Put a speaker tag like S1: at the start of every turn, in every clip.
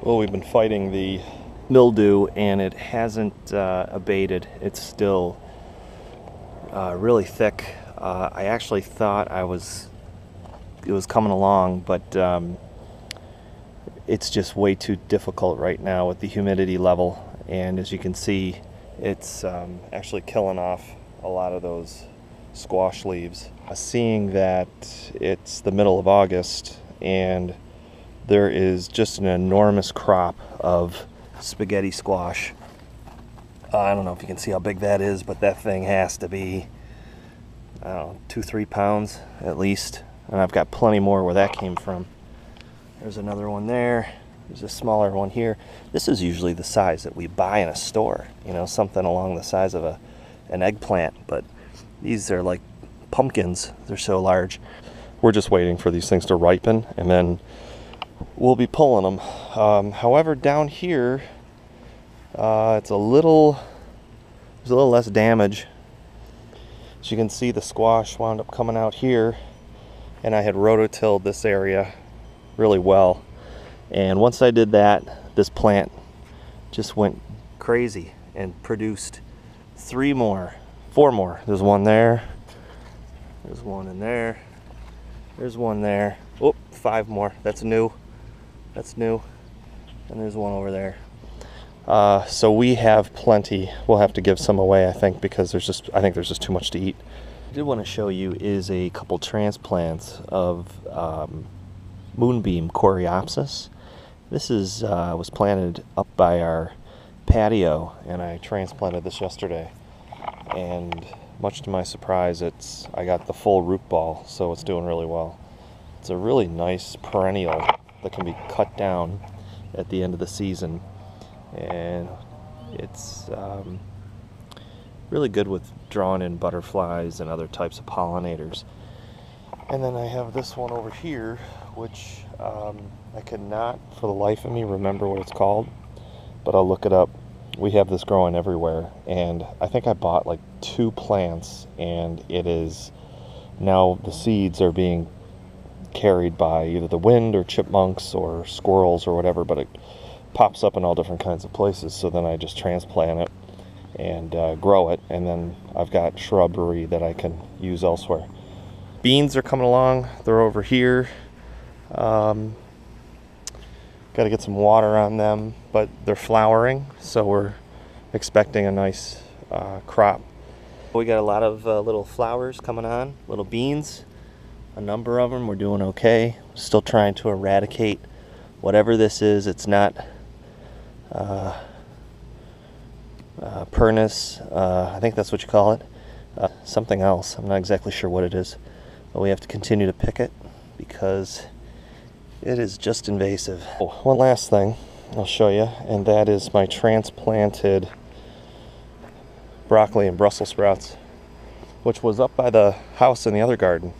S1: Well, we've been fighting the mildew and it hasn't abated. It's still really thick. I actually thought it was coming along, but it's just way too difficult right now with the humidity level. And as you can see, it's actually killing off a lot of those squash leaves. Seeing that it's the middle of August and there is just an enormous crop of spaghetti squash. I don't know if you can see how big that is, but that thing has to be, I don't know, 2-3 pounds at least. And I've got plenty more where that came from. There's another one there. There's a smaller one here. This is usually the size that we buy in a store, you know, something along the size of an eggplant, but these are like pumpkins. They're so large. We're just waiting for these things to ripen and then we'll be pulling them. However, down here, there's a little less damage. As you can see, the squash wound up coming out here, and I had rototilled this area really well. And once I did that, this plant just went crazy and produced 4 more. There's one there. There's one in there. There's one there. Oh, 5 more. That's new. That's new. And there's one over there. So we have plenty. We'll have to give some away, I think, because I think there's just too much to eat. What I did want to show you is a couple transplants of Beam Coreopsis. This was planted up by our patio, and I transplanted this yesterday. And much to my surprise, I got the full root ball, so it's doing really well. It's a really nice perennial that can be cut down at the end of the season, and it's really good with drawing in butterflies and other types of pollinators. And then I have this one over here, which I cannot for the life of me remember what it's called, but I'll look it up. We have this growing everywhere, and I think I bought like 2 plants, and it is now the seeds are being carried by either the wind or chipmunks or squirrels or whatever, but it pops up in all different kinds of places. So then I just transplant it and grow it, and then I've got shrubbery that I can use elsewhere. Beans are coming along. They're over here. Got to get some water on them, but they're flowering, so we're expecting a nice crop. We got a lot of little flowers coming on, little beans. A number of them. We're doing okay. Still trying to eradicate whatever this is. It's not Pernus, I think that's what you call it. Something else. I'm not exactly sure what it is. But we have to continue to pick it because it is just invasive. One last thing I'll show you, and that is my transplanted broccoli and Brussels sprouts, which was up by the house in the other garden.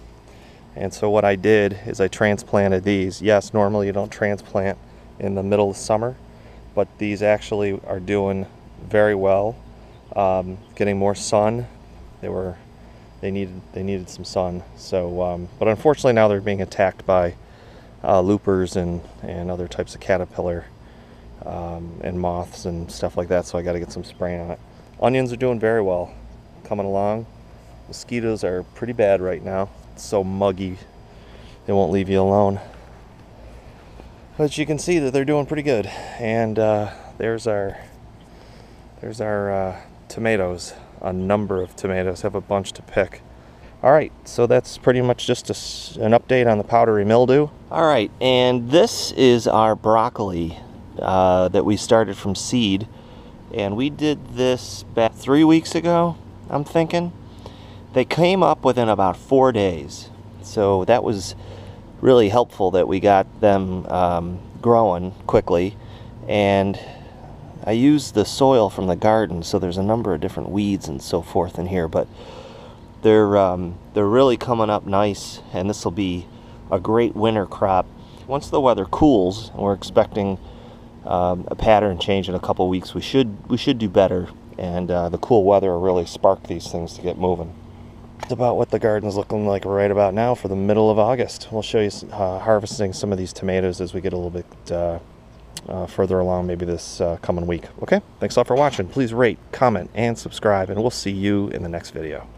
S1: And so what I did is I transplanted these. Yes, normally you don't transplant in the middle of summer, but these actually are doing very well, getting more sun. They needed some sun. So, but unfortunately now they're being attacked by loopers and other types of caterpillar and moths and stuff like that. So I got to get some spray on it. Onions are doing very well, coming along. Mosquitoes are pretty bad right now. It's so muggy, they won't leave you alone. But you can see that they're doing pretty good. And there's our tomatoes. A number of tomatoes. Have a bunch to pick. All right, so that's pretty much just an update on the powdery mildew. All right, and this is our broccoli that we started from seed, and we did this back 3 weeks ago, I'm thinking. They came up within about 4 days, so that was really helpful that we got them growing quickly. And I used the soil from the garden, so there's a number of different weeds and so forth in here, but they're really coming up nice, and this will be a great winter crop. Once the weather cools, and we're expecting a pattern change in a couple weeks, we should do better, and the cool weather will really spark these things to get moving. That's about what the garden's looking like right about now for the middle of August. We'll show you harvesting some of these tomatoes as we get a little bit further along, maybe this coming week. Okay, thanks a lot for watching. Please rate, comment, and subscribe, and we'll see you in the next video.